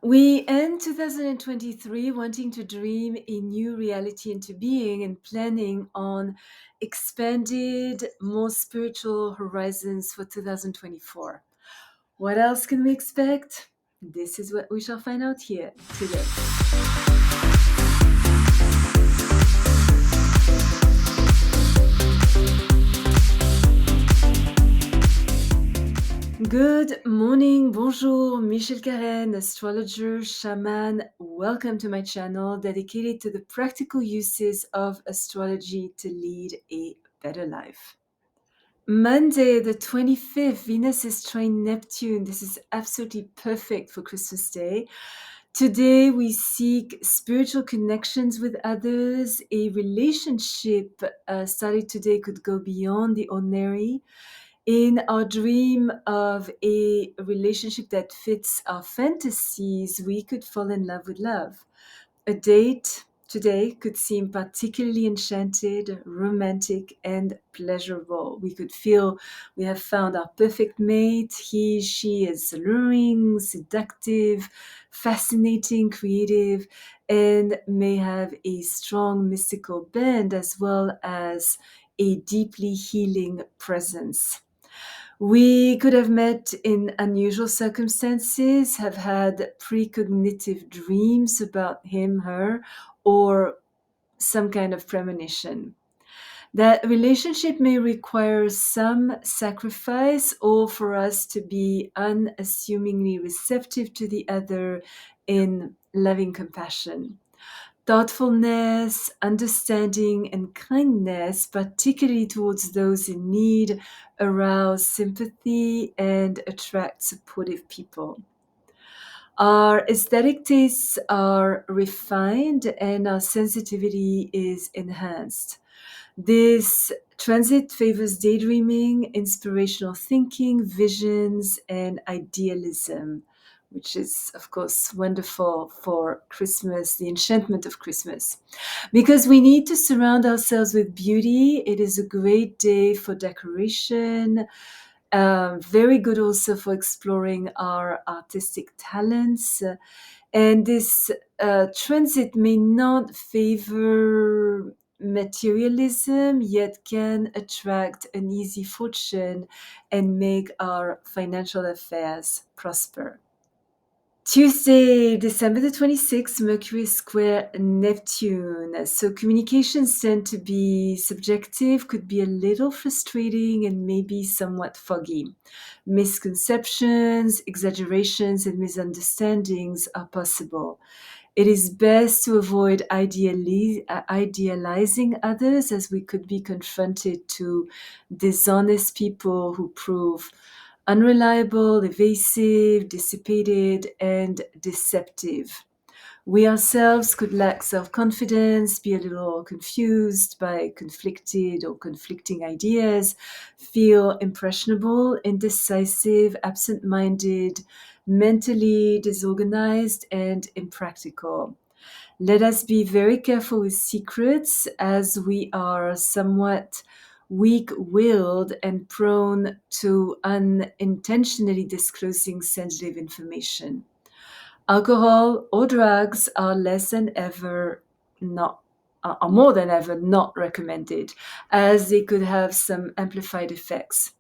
We end 2023 wanting to dream a new reality into being and planning on expanded, more spiritual horizons for 2024. What else can we expect? This is what we shall find out here today. Good morning, bonjour, Michel Karen, astrologer, shaman. Welcome to my channel dedicated to the practical uses of astrology to lead a better life. Monday, the 25th, Venus is trine Neptune. This is absolutely perfect for Christmas Day. Today, we seek spiritual connections with others. A relationship started today could go beyond the ordinary. In our dream of a relationship that fits our fantasies, we could fall in love with love. A date today could seem particularly enchanted, romantic, and pleasurable. We could feel we have found our perfect mate. She is alluring, seductive, fascinating, creative, and may have a strong mystical bend as well as a deeply healing presence. We could have met in unusual circumstances, have had precognitive dreams about him, her, or some kind of premonition. That relationship may require some sacrifice or for us to be unassumingly receptive to the other in loving compassion. Thoughtfulness, understanding, and kindness, particularly towards those in need, arouse sympathy and attract supportive people. Our aesthetic tastes are refined and our sensitivity is enhanced. This transit favors daydreaming, inspirational thinking, visions, and idealism, which is, of course, wonderful for Christmas, the enchantment of Christmas. Because we need to surround ourselves with beauty, it is a great day for decoration. Very good also for exploring our artistic talents. And this transit may not favor materialism, yet can attract an easy fortune and make our financial affairs prosper. Tuesday, December the 26th, Mercury square Neptune. So communications tend to be subjective, could be a little frustrating, and maybe somewhat foggy. Misconceptions, exaggerations, and misunderstandings are possible. It is best to avoid idealizing others, as we could be confronted to dishonest people who prove unreliable, evasive, dissipated, and deceptive. We ourselves could lack self-confidence, be a little confused by conflicted or conflicting ideas, feel impressionable, indecisive, absent-minded, mentally disorganized, and impractical. Let us be very careful with secrets, as we are somewhat weak-willed and prone to unintentionally disclosing sensitive information. Alcohol or drugs are less than ever not are more than ever not recommended, as they could have some amplified effects.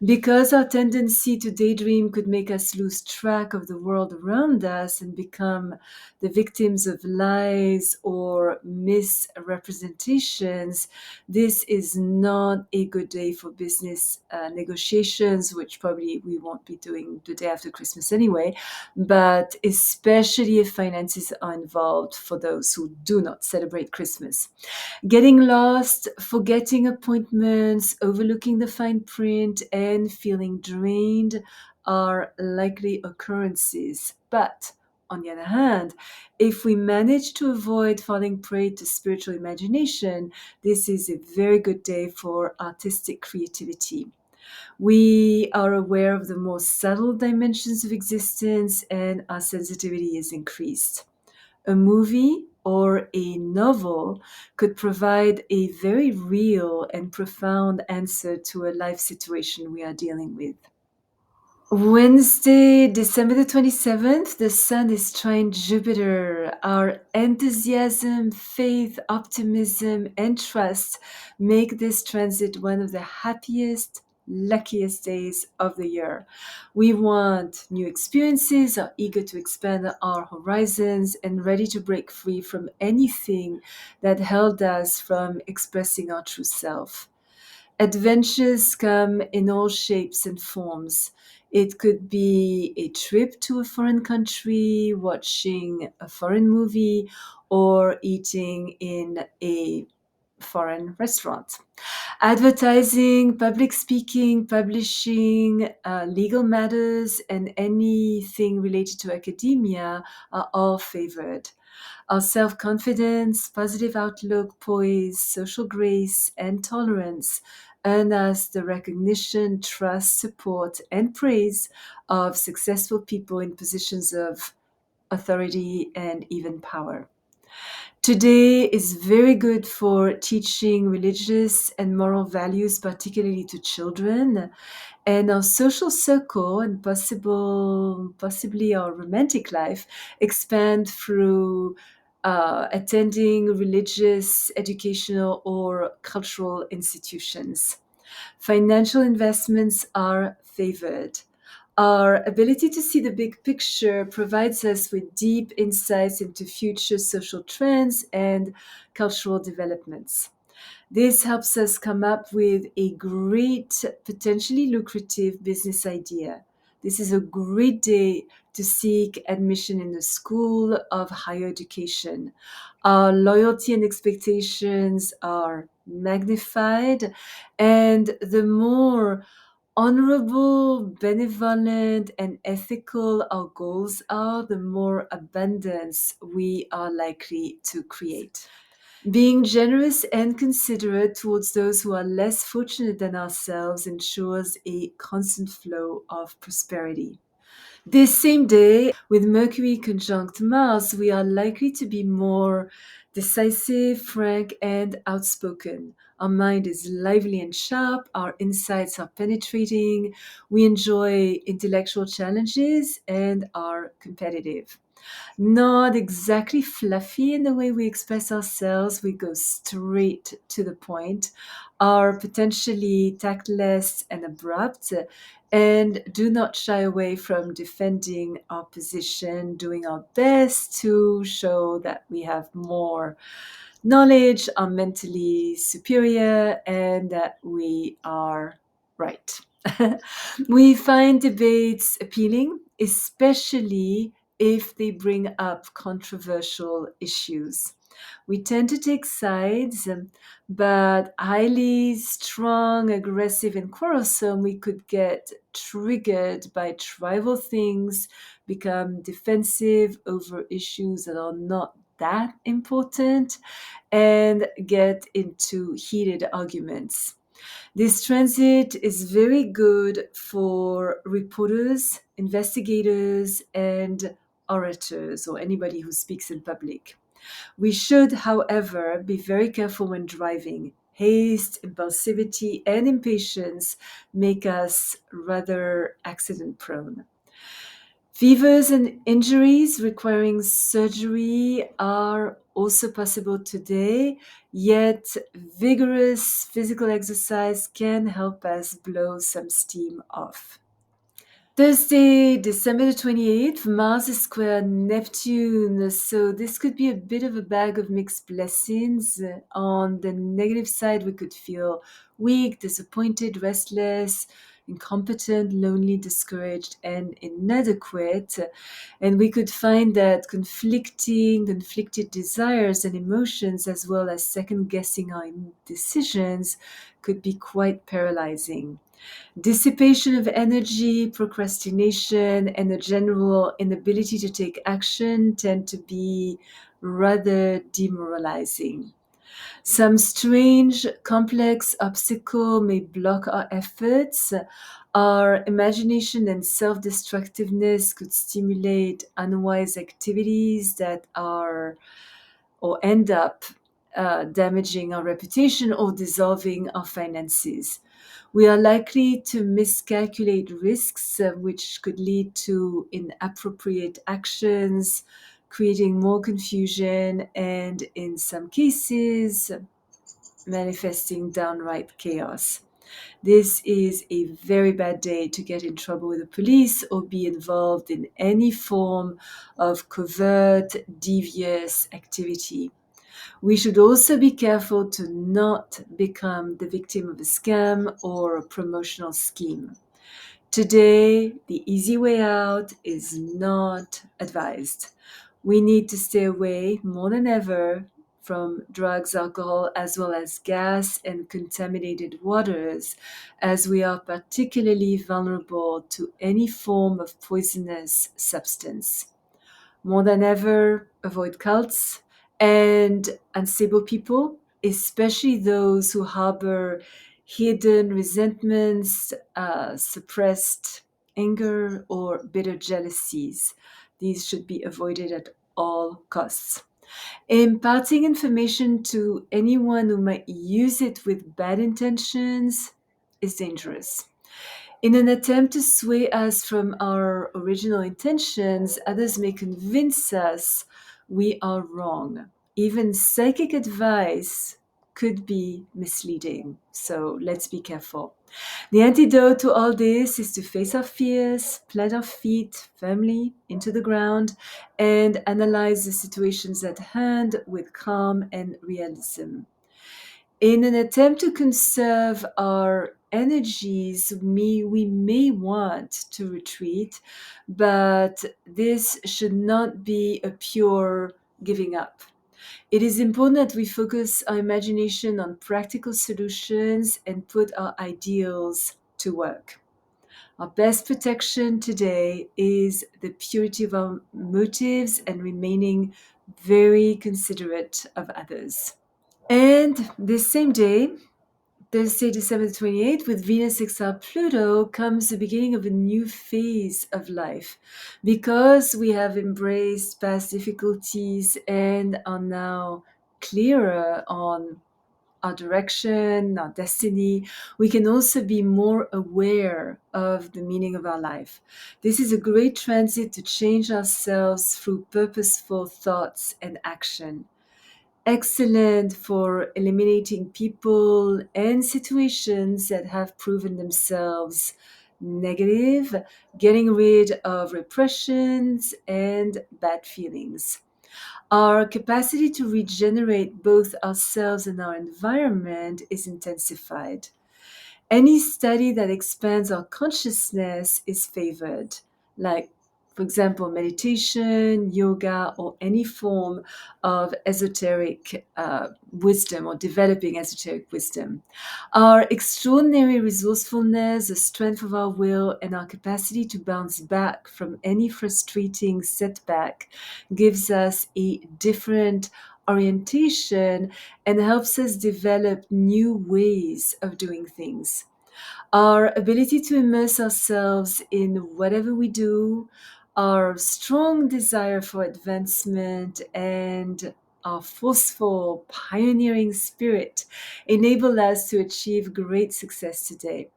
Because our tendency to daydream could make us lose track of the world around us and become the victims of lies or misrepresentations, this is not a good day for business negotiations, which probably we won't be doing the day after Christmas anyway, but especially if finances are involved for those who do not celebrate Christmas. Getting lost, forgetting appointments, overlooking the fine print, and feeling drained are likely occurrences. But on the other hand, if we manage to avoid falling prey to spiritual imagination, this is a very good day for artistic creativity. We are aware of the more subtle dimensions of existence, and our sensitivity is increased. A movie or a novel could provide a very real and profound answer to a life situation we are dealing with. Wednesday, December the 27th, the Sun is trine Jupiter. Our enthusiasm, faith, optimism, and trust make this transit one of the happiest, luckiest days of the year. We want new experiences, are eager to expand our horizons, and ready to break free from anything that held us from expressing our true self. Adventures come in all shapes and forms. It could be a trip to a foreign country, watching a foreign movie, or eating in a foreign restaurant. Advertising, public speaking, publishing, legal matters, and anything related to academia are all favored. Our self confidence, positive outlook, poise, social grace, and tolerance earn us the recognition, trust, support, and praise of successful people in positions of authority and even power. Today is very good for teaching religious and moral values, particularly to children. And our social circle and possibly our romantic life expand through attending religious, educational, or cultural institutions. Financial investments are favored. Our ability to see the big picture provides us with deep insights into future social trends and cultural developments. This helps us come up with a great, potentially lucrative business idea. This is a great day to seek admission in the School of Higher Education. Our loyalty and expectations are magnified, and the more honorable, benevolent, and ethical our goals are, the more abundance we are likely to create. Being generous and considerate towards those who are less fortunate than ourselves ensures a constant flow of prosperity. This same day, with Mercury conjunct Mars, we are likely to be more decisive, frank, and outspoken. Our mind is lively and sharp, our insights are penetrating, we enjoy intellectual challenges, and are competitive. Not exactly fluffy in the way we express ourselves. We go straight to the point, are potentially tactless and abrupt, and do not shy away from defending our position, doing our best to show that we have more knowledge, are mentally superior, and that we are right. We find debates appealing, especially if they bring up controversial issues. We tend to take sides, but highly strong, aggressive, and quarrelsome, we could get triggered by trivial things, become defensive over issues that are not that important, and get into heated arguments. This transit is very good for reporters, investigators, and orators, or anybody who speaks in public. We should, however, be very careful when driving. Haste, impulsivity, and impatience make us rather accident prone. Fevers and injuries requiring surgery are also possible today, yet vigorous physical exercise can help us blow some steam off. Thursday, December the 28th, Mars is square Neptune. So this could be a bit of a bag of mixed blessings. On the negative side, we could feel weak, disappointed, restless, incompetent, lonely, discouraged, and inadequate. And we could find that conflicted desires and emotions, as well as second guessing our decisions, could be quite paralyzing. Dissipation of energy, procrastination, and a general inability to take action tend to be rather demoralizing. Some strange, complex obstacle may block our efforts. Our imagination and self destructiveness could stimulate unwise activities that are or end up damaging our reputation or dissolving our finances. We are likely to miscalculate risks, which could lead to inappropriate actions, creating more confusion and, in some cases, manifesting downright chaos. This is a very bad day to get in trouble with the police or be involved in any form of covert, devious activity. We should also be careful to not become the victim of a scam or a promotional scheme. Today, the easy way out is not advised. We need to stay away more than ever from drugs, alcohol, as well as gas and contaminated waters, as we are particularly vulnerable to any form of poisonous substance. More than ever, avoid cults and unstable people, especially those who harbor hidden resentments, suppressed anger, or bitter jealousies. These should be avoided at all costs. Imparting information to anyone who might use it with bad intentions is dangerous. In an attempt to sway us from our original intentions, others may convince us we are wrong. Even psychic advice could be misleading, so let's be careful. The antidote to all this is to face our fears, plant our feet firmly into the ground, and analyze the situations at hand with calm and realism. In an attempt to conserve our energies, we may want to retreat, but this should not be a pure giving up. It is important that we focus our imagination on practical solutions and put our ideals to work. Our best protection today is the purity of our motives and remaining very considerate of others. And this same day, Thursday, December 28th, with Venus sextile Pluto, comes the beginning of a new phase of life. Because we have embraced past difficulties and are now clearer on our direction, our destiny, we can also be more aware of the meaning of our life. This is a great transit to change ourselves through purposeful thoughts and action. Excellent for eliminating people and situations that have proven themselves negative, getting rid of repressions and bad feelings. Our capacity to regenerate both ourselves and our environment is intensified. Any study that expands our consciousness is favored, like, for example, meditation, yoga, or any form of esoteric wisdom or developing esoteric wisdom. Our extraordinary resourcefulness, the strength of our will, and our capacity to bounce back from any frustrating setback gives us a different orientation and helps us develop new ways of doing things. Our ability to immerse ourselves in whatever we do, our strong desire for advancement, and our forceful, pioneering spirit enable us to achieve great success today.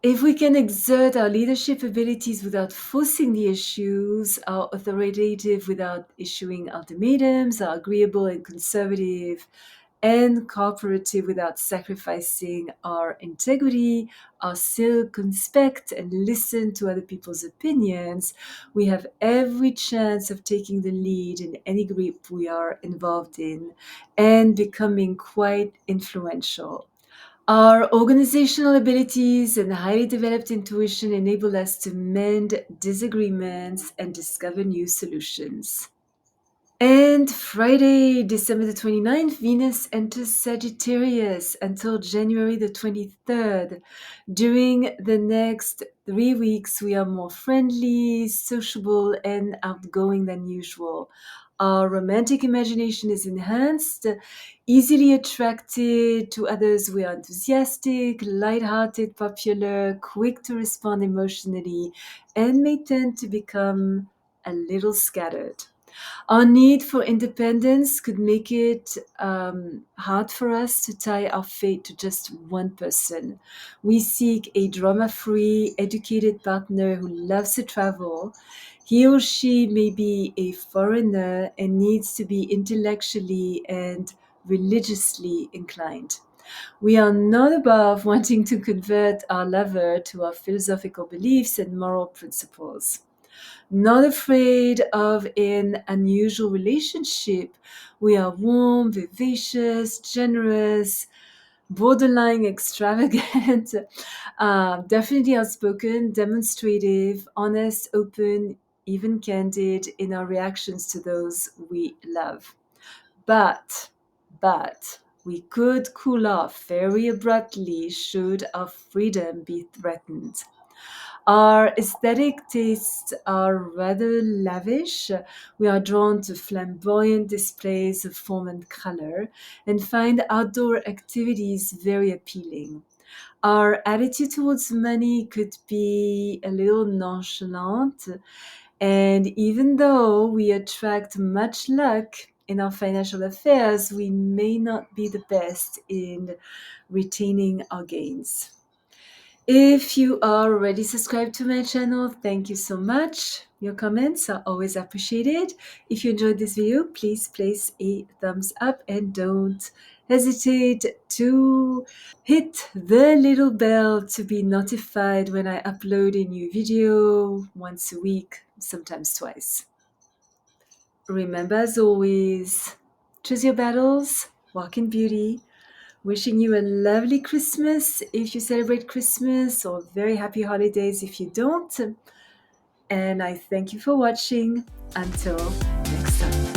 If we can exert our leadership abilities without forcing the issues, are authoritative without issuing ultimatums, are agreeable and conservative, and cooperative without sacrificing our integrity, are circumspect and listen to other people's opinions, we have every chance of taking the lead in any group we are involved in and becoming quite influential. Our organizational abilities and highly developed intuition enable us to mend disagreements and discover new solutions. And Friday, December the 29th, Venus enters Sagittarius until January the 23rd. During the next 3 weeks, we are more friendly, sociable, and outgoing than usual. Our romantic imagination is enhanced, easily attracted to others. We are enthusiastic, lighthearted, popular, quick to respond emotionally, and may tend to become a little scattered. Our need for independence could make it hard for us to tie our fate to just one person. We seek a drama free, educated partner who loves to travel. He or she may be a foreigner and needs to be intellectually and religiously inclined. We are not above wanting to convert our lover to our philosophical beliefs and moral principles. Not afraid of an unusual relationship. We are warm, vivacious, generous, borderline extravagant, definitely outspoken, demonstrative, honest, open, even candid in our reactions to those we love. But, but, we could cool off very abruptly should our freedom be threatened. Our aesthetic tastes are rather lavish. We are drawn to flamboyant displays of form and color and find outdoor activities very appealing. Our attitude towards money could be a little nonchalant, and even though we attract much luck in our financial affairs, we may not be the best in retaining our gains. If you are already subscribed to my channel, thank you so much. Your comments are always appreciated. If you enjoyed this video, please place a thumbs up and don't hesitate to hit the little bell to be notified when I upload a new video once a week, sometimes twice. Remember, as always, choose your battles, walk in beauty. Wishing you a lovely Christmas if you celebrate Christmas, or very happy holidays if you don't. And I thank you for watching. Until next time.